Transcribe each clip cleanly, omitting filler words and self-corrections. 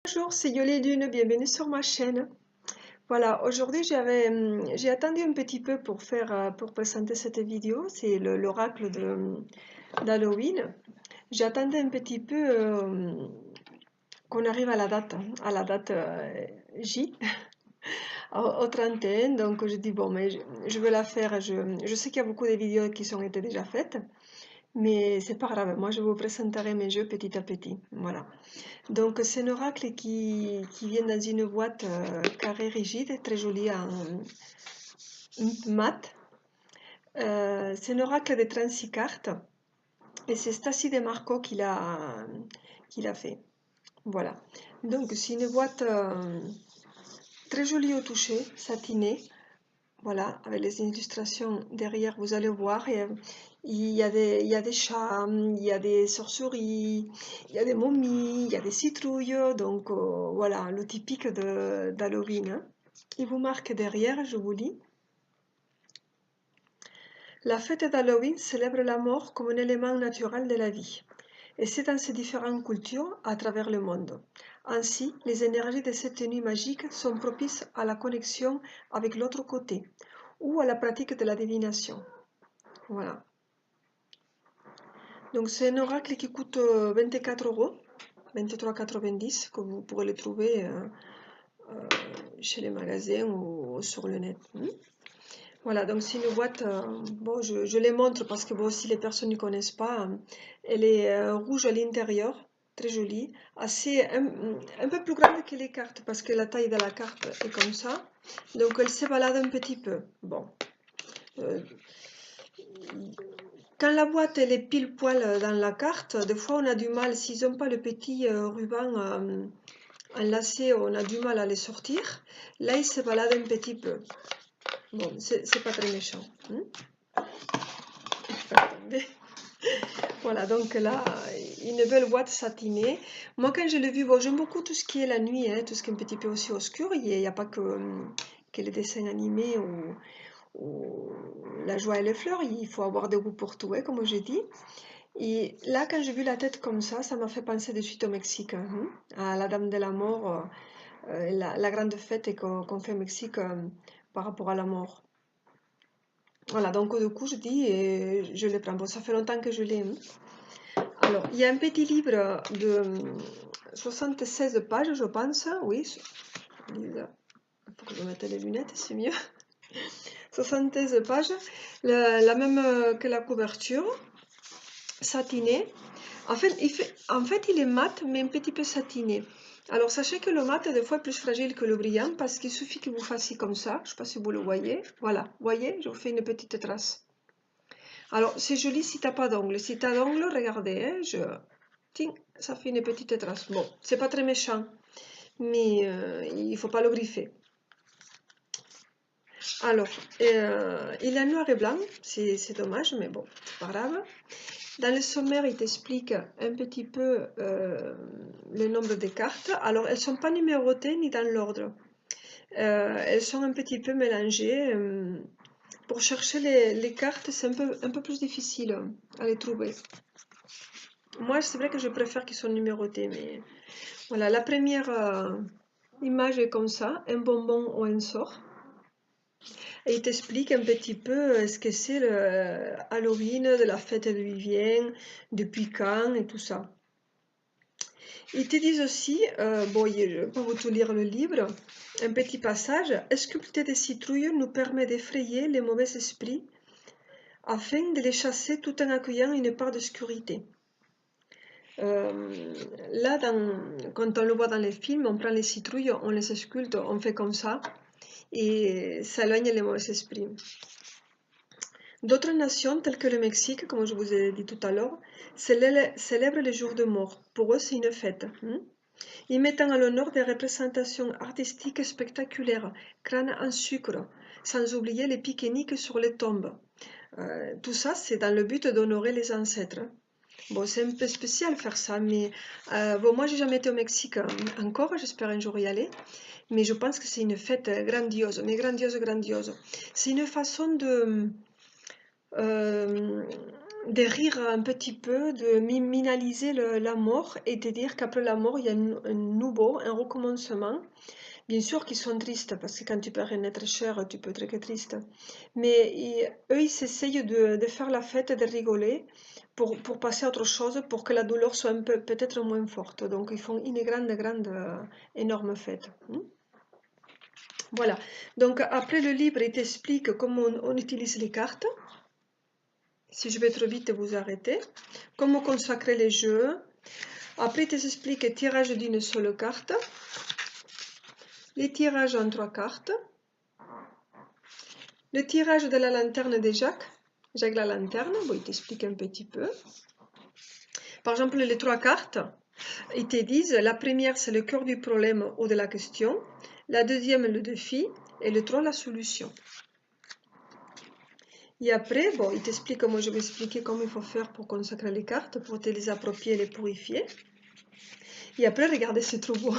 Bonjour, c'est Yolé Lune, bienvenue sur ma chaîne. Voilà, aujourd'hui j'ai attendu un petit peu pour pour présenter cette vidéo, c'est l'oracle d'Halloween. J'ai attendu un petit peu qu'on arrive à la date J, au 31, donc je dis bon, mais je veux la faire, je sais qu'il y a beaucoup de vidéos qui sont été déjà faites, mais c'est pas grave, moi je vous présenterai mes jeux petit à petit, voilà. Donc c'est un oracle qui vient dans une boîte carrée rigide, très jolie en mat. C'est un oracle de 36 cartes et c'est Stacy Demarco qui l'a fait. Voilà. Donc c'est une boîte très jolie au toucher, satinée. Voilà, avec les illustrations derrière, vous allez voir. Il y a des chats, il y a des chauves-souris, il y a des momies, il y a des citrouilles. Donc voilà, le typique d'Halloween, hein. Il vous marque derrière, je vous lis. La fête d'Halloween célèbre la mort comme un élément naturel de la vie. Et c'est dans ces différentes cultures à travers le monde. Ainsi, les énergies de cette nuit magique sont propices à la connexion avec l'autre côté ou à la pratique de la divination. Voilà. Donc c'est un oracle qui coûte 24 €, 23,90 €, que vous pourrez le trouver chez les magasins ou sur le net. Voilà, donc c'est une boîte, bon, je les montre parce que bon, si les personnes ne connaissent pas, elle est rouge à l'intérieur, très jolie, un peu plus grande que les cartes parce que la taille de la carte est comme ça, donc elle se balade un petit peu. Bon, quand la boîte elle est pile poil dans la carte, des fois on a du mal, s'ils n'ont pas le petit ruban enlacé, on a du mal à les sortir. Là, ils se baladent un petit peu. Bon, c'est pas très méchant. Attendez. Voilà, donc là, une belle boîte satinée. Moi, quand je l'ai vu, bon, j'aime beaucoup tout ce qui est la nuit, hein, tout ce qui est un petit peu aussi obscur. Il n'y a pas que les dessins animés ou la joie et les fleurs. Il faut avoir des goûts pour tout, hein, comme j'ai dit. Et là, quand j'ai vu la tête comme ça m'a fait penser de suite au Mexique, hein, à la Dame de la Mort, la grande fête qu'on fait au Mexique par rapport à la mort. Voilà, donc du coup, je dis, je le prends. Bon, ça fait longtemps que je l'ai. Alors, il y a un petit livre de 76 pages, je pense. Oui, il faut que je mette les lunettes, c'est mieux. 76 pages, la même que la couverture, satinée. En fait, il est mat, mais un petit peu satiné. Alors, sachez que le mat est des fois plus fragile que le brillant parce qu'il suffit que vous fassiez comme ça. Je ne sais pas si vous le voyez. Voilà, vous voyez, je vous fais une petite trace. Alors, c'est joli si tu n'as pas d'ongles. Si tu as d'ongles, regardez, hein, tiens, ça fait une petite trace. Bon, c'est pas très méchant, mais il ne faut pas le griffer. Alors, il est noir et blanc, c'est dommage, mais bon, c'est pas grave. Dans le sommaire, il t'explique un petit peu le nombre de cartes. Alors, elles ne sont pas numérotées ni dans l'ordre. Elles sont un petit peu mélangées. Pour chercher les cartes, c'est un peu plus difficile à les trouver. Moi, c'est vrai que je préfère qu'ils soient numérotés, mais voilà, la première image est comme ça, un bonbon ou un sort. Et il t'explique un petit peu ce que c'est le Halloween, de la fête d'où il vient, depuis quand et tout ça. Ils te disent aussi, bon, je ne vais pas vous tout lire le livre, un petit passage, sculpter des citrouilles nous permet d'effrayer les mauvais esprits afin de les chasser tout en accueillant une part d'obscurité. Là, quand on le voit dans les films, on prend les citrouilles, on les sculpte, on fait comme ça, et ça éloigne les mauvais esprits. D'autres nations, telles que le Mexique, comme je vous ai dit tout à l'heure, célèbrent les jours de mort. Pour eux, c'est une fête. Ils mettent à l'honneur des représentations artistiques spectaculaires, crânes en sucre, sans oublier les pique-niques sur les tombes. Tout ça, c'est dans le but d'honorer les ancêtres. Bon, c'est un peu spécial faire ça, mais bon, moi, j'ai jamais été au Mexique encore, j'espère un jour y aller, mais je pense que c'est une fête grandiose, mais grandiose, grandiose. C'est une façon de rire un petit peu, de minimaliser la mort et de dire qu'après la mort, il y a un nouveau, un recommencement. Bien sûr qu'ils sont tristes, parce que quand tu perds un être cher, tu peux être très triste. Mais eux, ils essayent de faire la fête, de rigoler, pour passer à autre chose, pour que la douleur soit un peu, peut-être moins forte. Donc, ils font une grande, énorme fête. Voilà. Donc, après le livre, il t'explique comment on utilise les cartes. Si je vais trop vite, vous arrêtez. Comment consacrer les jeux. Après, il t'explique le tirage d'une seule carte. Les tirages en 3 cartes. Le tirage de la lanterne de Jacques. Jacques la lanterne, bon, il t'explique un petit peu. Par exemple, les 3 cartes, ils te disent, la première, c'est le cœur du problème ou de la question. La deuxième, le défi. Et le 3, la solution. Et après, bon, il t'explique, moi je vais expliquer comment il faut faire pour consacrer les cartes, pour te les approprier et les purifier. Et après, regardez, c'est trop beau.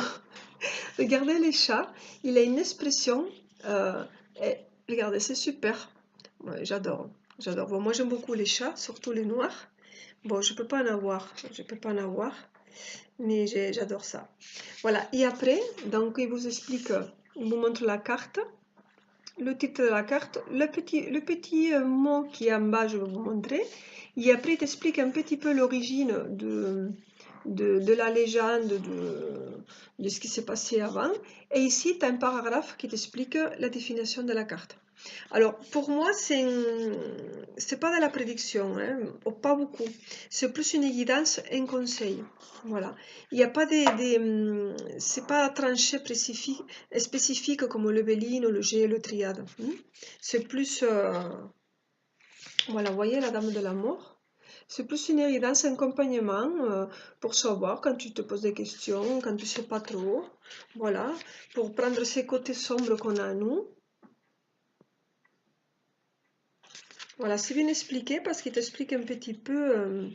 Regardez les chats, il a une expression, et, regardez, c'est super. Ouais, j'adore, j'adore. Bon, moi j'aime beaucoup les chats, surtout les noirs. Bon, je peux pas en avoir, mais j'adore ça. Voilà, et après, donc il vous explique, il vous montre la carte, le titre de la carte, le petit mot qui est en bas, je vais vous montrer. Et après, il t'explique un petit peu l'origine de la légende, de ce qui s'est passé avant. Et ici, tu as un paragraphe qui t'explique la définition de la carte. Alors, pour moi, c'est pas de la prédiction, hein, pas beaucoup. C'est plus une guidance, un conseil. Voilà. Il n'y a pas c'est pas tranché spécifique comme le Béline, le G, le Triade. C'est plus, voilà, vous voyez la Dame de la Mort. C'est plus une guidance, un accompagnement pour savoir quand tu te poses des questions, quand tu sais pas trop. Voilà, pour prendre ces côtés sombres qu'on a à nous. Voilà, c'est bien expliqué parce qu'il t'explique un petit peu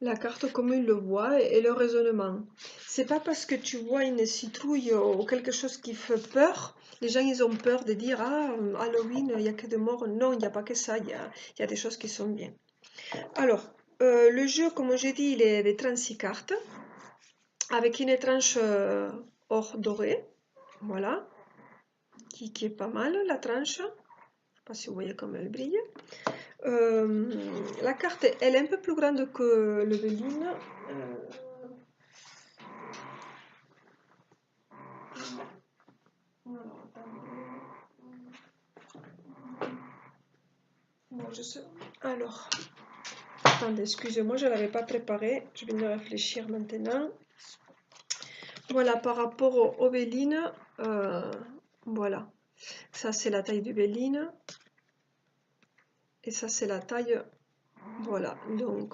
la carte comme il le voit et le raisonnement. C'est pas parce que tu vois une citrouille ou quelque chose qui fait peur, les gens ils ont peur de dire ah Halloween il n'y a que des morts. Non, il n'y a pas que ça, il y a des choses qui sont bien. Alors, le jeu, comme j'ai dit, il est de 36 cartes avec une tranche or doré, voilà, qui est pas mal la tranche. Je ne sais pas si vous voyez comme elle brille. La carte, elle est un peu plus grande que le Béline. Bon, je sais. Alors, attendez, excusez-moi, je ne l'avais pas préparé. Je viens de réfléchir maintenant. Voilà, par rapport au Béline, voilà. Ça, c'est la taille du Béline. Et ça, c'est la taille. Voilà, donc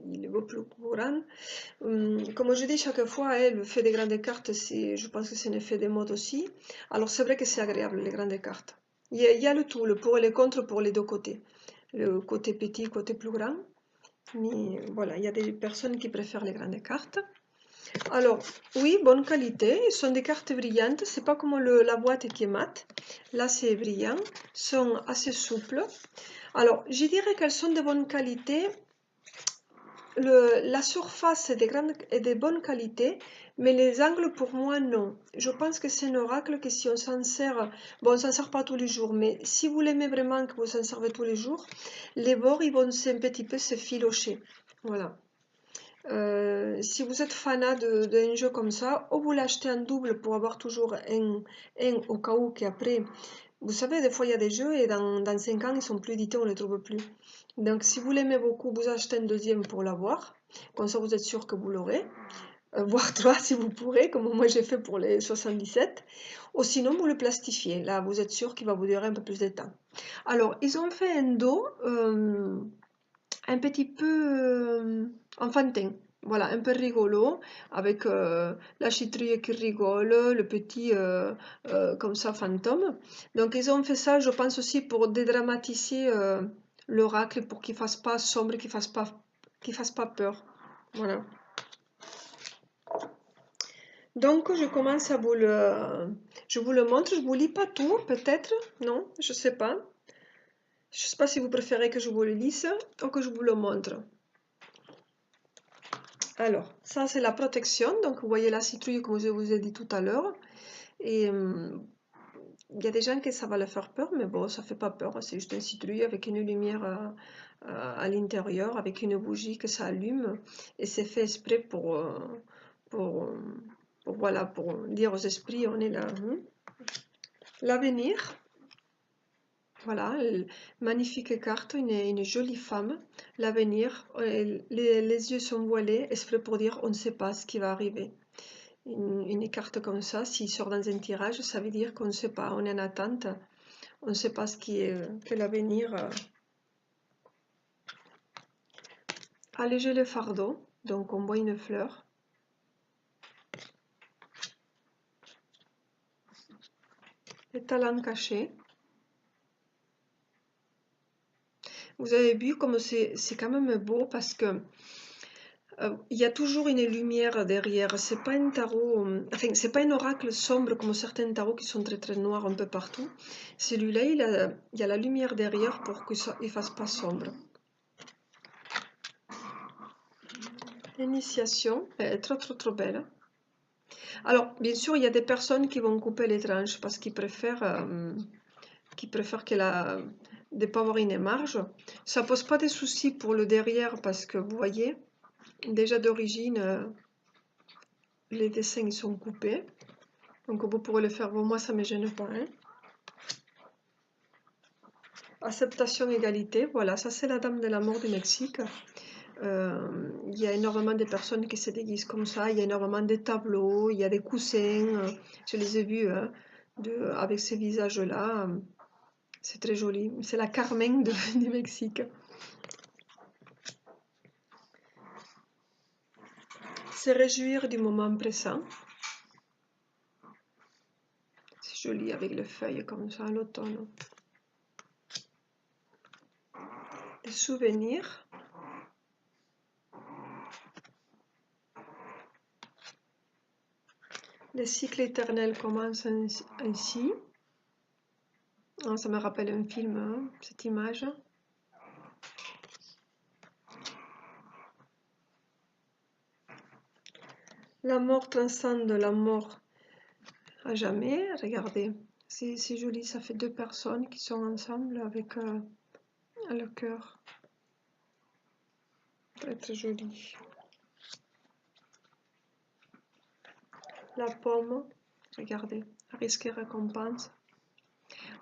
il est beaucoup plus grand. Comme je dis chaque fois, le fait des grandes cartes, je pense que c'est un effet de mode aussi. Alors c'est vrai que c'est agréable, les grandes cartes. Il y a le tout, le pour et le contre pour les deux côtés. Le côté petit, le côté plus grand. Mais voilà, il y a des personnes qui préfèrent les grandes cartes. Alors, oui, bonne qualité. Ce sont des cartes brillantes. C'est pas comme la boîte qui est mate. Là, c'est brillant. Sont assez souples. Alors, je dirais qu'elles sont de bonne qualité. La surface est de bonne qualité, mais les angles pour moi non. Je pense que c'est un oracle que si on s'en sert, bon on s'en sert pas tous les jours, mais si vous l'aimez vraiment, que vous s'en servez tous les jours, les bords ils vont un petit peu se filocher. Voilà. Si vous êtes fanat d'un jeu comme ça, ou vous l'achetez en double pour avoir toujours un au cas où qu'après, vous savez, des fois il y a des jeux et dans 5 ans ils sont plus édités, on ne les trouve plus. Donc si vous l'aimez beaucoup, vous achetez un deuxième pour l'avoir, comme ça vous êtes sûr que vous l'aurez, voire 3 si vous pourrez, comme moi j'ai fait pour les 77, ou sinon vous le plastifiez, là vous êtes sûr qu'il va vous durer un peu plus de temps. Alors ils ont fait un dos un petit peu enfantin. Voilà, un peu rigolo, avec la citrouille qui rigole, le petit comme ça fantôme. Donc ils ont fait ça, je pense aussi pour dédramatiser l'oracle, pour qu'il fasse pas sombre, qu'il fasse pas peur. Voilà. Donc je commence à je vous le montre. Je vous lis pas tout, peut-être, non, je sais pas. Je ne sais pas si vous préférez que je vous le lise ou que je vous le montre. Alors, ça c'est la protection. Donc, vous voyez la citrouille comme je vous ai dit tout à l'heure. Et il y a des gens que ça va leur faire peur, mais bon, ça fait pas peur. C'est juste une citrouille avec une lumière à l'intérieur, avec une bougie que ça allume. Et c'est fait exprès pour, voilà, pour dire aux esprits, on est là. L'avenir. Voilà, magnifique carte, une jolie femme. L'avenir, les yeux sont voilés, exprès pour dire on ne sait pas ce qui va arriver. Une carte comme ça, s'il sort dans un tirage, ça veut dire qu'on ne sait pas, on est en attente, on ne sait pas ce qui est, que l'avenir. Alléger le fardeau, donc on voit une fleur. Les talents cachés. Vous avez vu comme c'est quand même beau parce que il y a toujours une lumière derrière. C'est pas un tarot, enfin c'est pas un oracle sombre comme certains tarots qui sont très très noirs un peu partout. Celui-là, il y a la lumière derrière pour que ça ne fasse pas sombre. L'initiation, elle est trop trop trop belle. Alors bien sûr, il y a des personnes qui vont couper les tranches parce qu'ils préfèrent de ne pas avoir une marge. Ça pose pas de soucis pour le derrière parce que vous voyez, déjà d'origine, les dessins sont coupés. Donc vous pourrez le faire, moi ça ne me gêne pas. Hein. Acceptation, égalité, voilà, ça c'est la Dame de la Mort du Mexique. Il y a énormément de personnes qui se déguisent comme ça, il y a énormément de tableaux, il y a des coussins, je les ai vus hein, avec ces visages-là. C'est très joli, c'est la Carmen du Mexique. Se réjouir du moment présent. C'est joli avec les feuilles comme ça à l'automne. Des souvenirs. Le cycle éternel commence ainsi. Oh, ça me rappelle un film, hein, cette image. La mort transcende la mort à jamais. Regardez, c'est joli, ça fait deux personnes qui sont ensemble avec le cœur. Très très joli. La pomme, regardez, risque et récompense.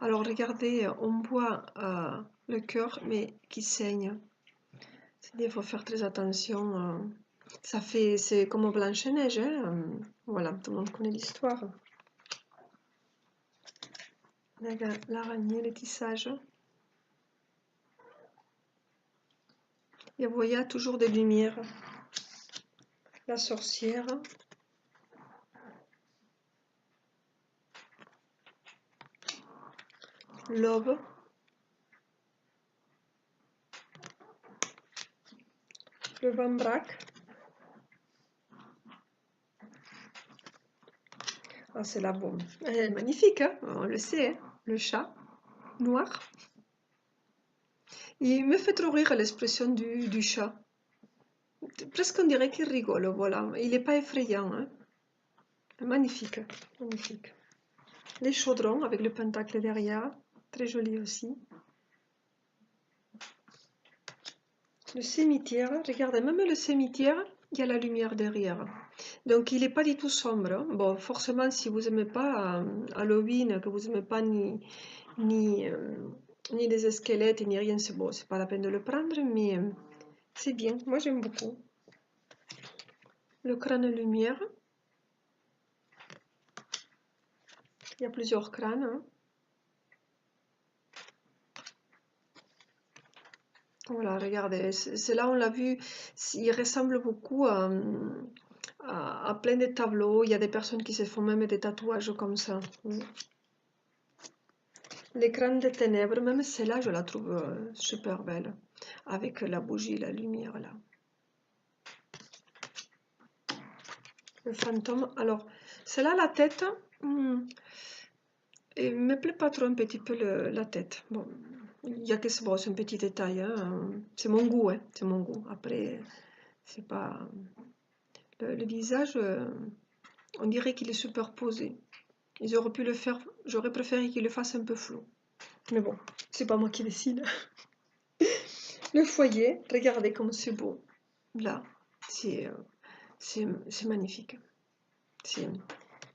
Alors regardez, on voit le cœur mais qui saigne. Il faut faire très attention. C'est comme Blanche-Neige. Hein. Voilà, tout le monde connaît l'histoire. L'araignée, le tissage. Et vous voyez, il y a toujours des lumières. La sorcière. L'aube. Le vambrac. Ah, c'est la bombe. Elle est magnifique, hein, on le sait, hein, le chat noir. Il me fait trop rire l'expression du chat. Presque on dirait qu'il rigole, voilà. Il n'est pas effrayant. Hein. Magnifique, magnifique. Les chaudrons avec le pentacle derrière, très joli aussi. Le cimetière, regardez, même le cimetière, il y a la lumière derrière. Donc il n'est pas du tout sombre. Hein. Bon, forcément, si vous n'aimez pas Halloween, que vous n'aimez pas ni des squelettes, ni rien, c'est bon, c'est pas la peine de le prendre, mais c'est bien. Moi, j'aime beaucoup. Le crâne lumière. Il y a plusieurs crânes. Hein. Voilà, regardez, c'est là on l'a vu, il ressemble beaucoup à plein de tableaux. Il y a des personnes qui se font même des tatouages comme ça. L'écran des ténèbres, même celle-là, je la trouve super belle, avec la bougie, la lumière là. Le fantôme, alors, celle-là, la tête, il me plaît pas trop un petit peu la tête. Bon, Il y a que bon, c'est un petit détail, hein. C'est mon goût, hein, c'est mon goût. Après, c'est pas... Le visage, on dirait qu'il est superposé. Ils auraient pu le faire, j'aurais préféré qu'ils le fassent un peu flou. Mais bon, c'est pas moi qui décide. Le foyer, regardez comme c'est beau. Là, c'est magnifique. Je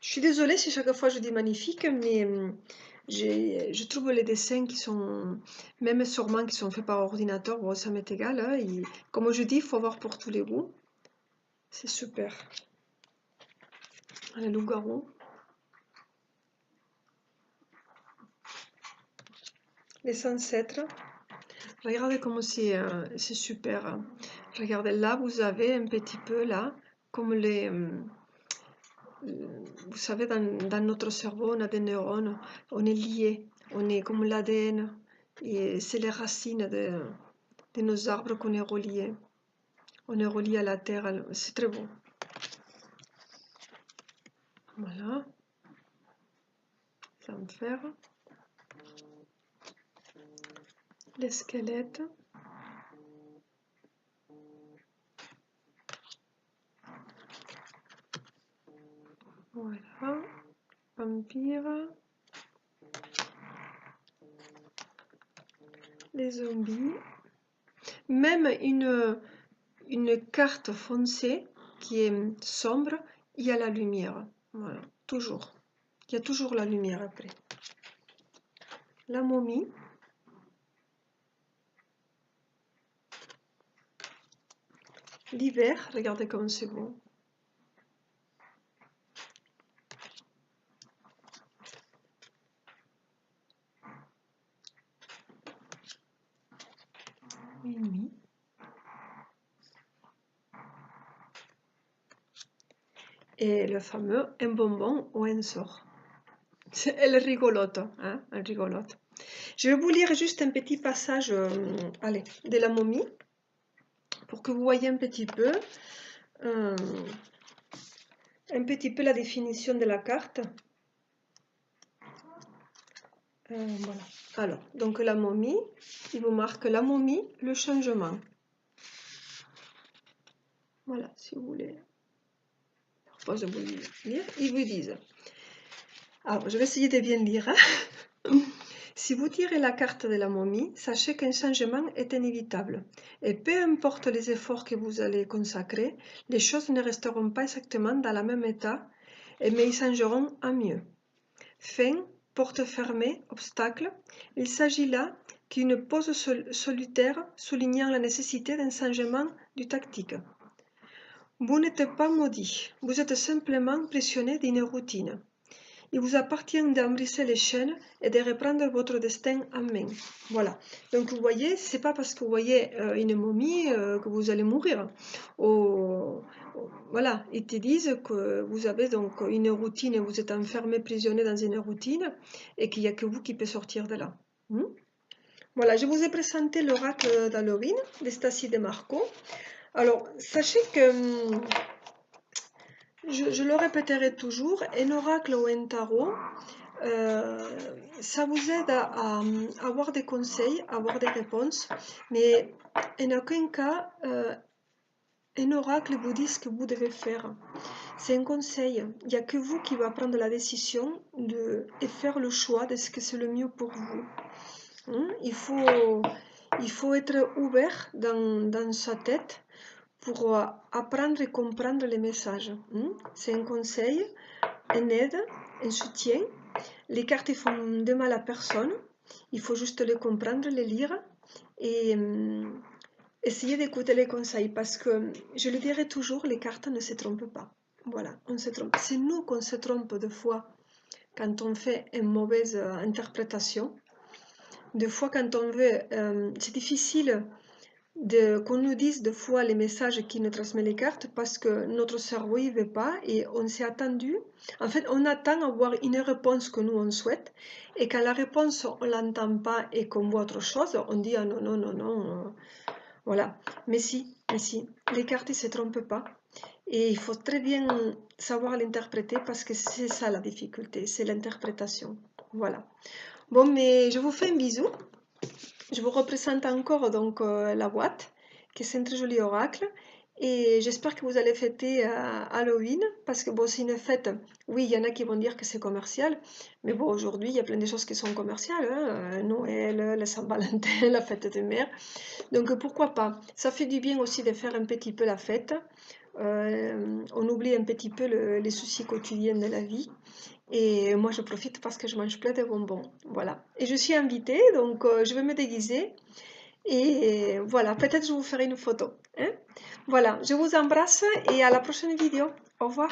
suis désolée si chaque fois je dis magnifique, mais je trouve les dessins qui sont, même sûrement qui sont faits par ordinateur, bon, ça m'est égal, hein, comme je dis, il faut voir pour tous les goûts. C'est super. Les loups-garous. Les ancêtres. Regardez comment c'est super. Regardez, là, vous avez un petit peu, là, comme les... vous savez, dans notre cerveau, on a des neurones, on est liés, on est comme l'ADN, et c'est les racines de nos arbres qu'on est reliés. On est reliés à la terre, c'est très beau. Voilà. Ça va me faire. Les squelettes. Voilà. Vampire. Les zombies. Même une carte foncée qui est sombre, il y a la lumière. Voilà, toujours. Il y a toujours la lumière après. La momie. L'hiver, regardez comme c'est beau. Une nuit. Et le fameux un bonbon ou un sort. Elle rigolote, hein, elle rigolote. Je vais vous lire juste un petit passage allez, de la momie pour que vous voyez un petit peu la définition de la carte. Voilà. Alors, donc la momie, il vous marque la momie, le changement. Voilà, si vous voulez. Je vous lire. Ils vous disent. Alors, je vais essayer de bien lire. Hein. Si vous tirez la carte de la momie, sachez qu'un changement est inévitable. Et peu importe les efforts que vous allez consacrer, les choses ne resteront pas exactement dans le même état, mais ils changeront à mieux. Fin, porte fermée, obstacle. Il s'agit là d'une pause solitaire soulignant la nécessité d'un changement du tactique. Vous n'êtes pas maudit, vous êtes simplement prisonnier d'une routine. Il vous appartient d'embrasser les chaînes et de reprendre votre destin en main. Voilà. Donc vous voyez, c'est pas parce que vous voyez une momie que vous allez mourir. Voilà, ils te disent que vous avez donc une routine, vous êtes enfermé, prisonnier dans une routine et qu'il n'y a que vous qui peut sortir de là. Voilà, je vous ai présenté l'oracle d'Halloween de Stacy DeMarco. Alors, sachez que je le répéterai toujours, un oracle ou un tarot, ça vous aide à avoir des conseils, à avoir des réponses, mais en aucun cas, un oracle vous dit ce que vous devez faire. C'est un conseil. Il n'y a que vous qui va prendre la décision et faire le choix de ce que c'est le mieux pour vous. Il faut être ouvert dans sa tête pour apprendre et comprendre les messages. C'est un conseil, une aide, un soutien. Les cartes ne font de mal à personne. Il faut juste les comprendre, les lire et essayer d'écouter les conseils parce que, je le dirai toujours, les cartes ne se trompent pas. Voilà, on se trompe. C'est nous qu'on se trompe des fois quand on fait une mauvaise interprétation. Des fois, quand on veut, c'est difficile qu'on nous dise des fois les messages qui nous transmettent les cartes parce que notre cerveau ne veut pas et on s'est attendu. En fait, on attend avoir une réponse que nous on souhaite et quand la réponse on l'entend pas et qu'on voit autre chose, on dit ah non, non, non, non. Voilà. Mais si, les cartes ne se trompent pas et il faut très bien savoir l'interpréter parce que c'est ça la difficulté, c'est l'interprétation. Voilà. Bon, mais je vous fais un bisou. Je vous représente encore donc la boîte, qui est un très joli oracle. Et j'espère que vous allez fêter Halloween, parce que bon, c'est une fête. Oui, il y en a qui vont dire que c'est commercial, mais bon, aujourd'hui, il y a plein de choses qui sont commerciales, hein, Noël, la Saint-Valentin, la fête des mères. Donc pourquoi pas? Ça fait du bien aussi de faire un petit peu la fête. On oublie un petit peu les soucis quotidiens de la vie. Et moi, je profite parce que je mange plein de bonbons. Voilà. Et je suis invitée, donc je vais me déguiser. Et voilà, peut-être je vous ferai une photo, hein. Voilà, je vous embrasse et à la prochaine vidéo. Au revoir.